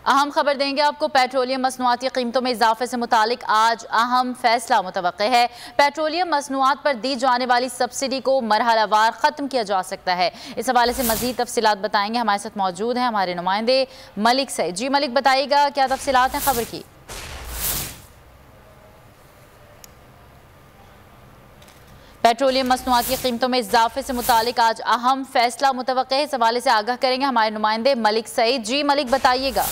अहम खबर देंगे आपको। पेट्रोलियम मसनूआत की कीमतों में इजाफे से मुतालिक आज अहम फैसला मुतवक्के है। पेट्रोलियम मसनूआत पर दी जाने वाली सब्सिडी को मरहलावार ख़त्म किया जा सकता है। इस हवाले से मजीद तफसीलात बताएंगे। हमारे साथ मौजूद हैं हमारे नुमाइंदे मलिक सईद। जी मलिक, बताइएगा क्या तफसीलात हैं खबर की। पेट्रोलियम मसनूआत की कीमतों में इजाफे से मुतालिक आज अहम फैसला मुतवक्के है। इस हवाले से आगाह करेंगे हमारे नुमाइंदे मलिक सईद। जी मलिक, बताइएगा।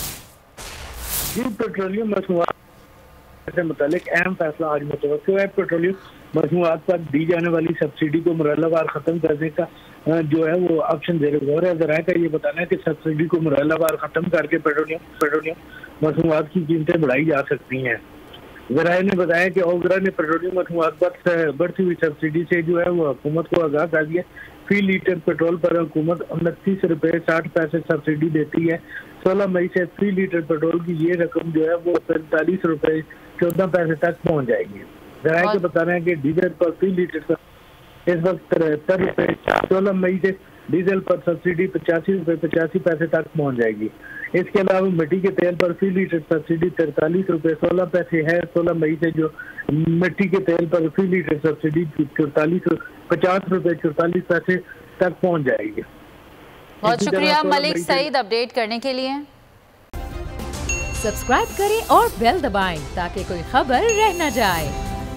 जी, पेट्रोलियम मसनूआत से मुतालिक अहम फैसला आज मुतवक्किल है। पेट्रोलियम मसनूआत पर दी जाने वाली सब्सिडी को मरहलावार खत्म करने का जो है वो ऑप्शन दे गौर है। ज़राए का ये बताना है कि सब्सिडी को मरहलावार खत्म करके पेट्रोलियम मसनूआत की कीमतें बढ़ाई जा सकती हैं। ज़राए ने बताया कि ओगरा ने पेट्रोलियम मसनूआत पर बढ़ती हुई सब्सिडी से जो है वो हुकूमत को आगाह कर दिया। फी लीटर पेट्रोल पर हुकूमत 29 रुपये 60 पैसे सब्सिडी देती है। 16 मई से फी लीटर पेट्रोल की ये रकम जो है वो 45 रुपये 14 पैसे तक पहुंच जाएगी। ज़राए के बताना है कि डीजल पर फी लीटर इस वक्त 73 रुपये 16 मई से डीजल पर सब्सिडी 85 रुपये 85 पैसे तक पहुंच जाएगी। इसके अलावा मिट्टी के तेल पर फी लीटर सब्सिडी 43 रुपये 16 पैसे है। 16 मई से जो मिट्टी के तेल पर फी लीटर सब्सिडी 50 रुपये 44 पैसे तक पहुंच जाएगी। बहुत शुक्रिया मलिक सईद अपडेट करने के लिए। सब्सक्राइब करें और बेल दबाएं ताकि कोई खबर रह न जाए।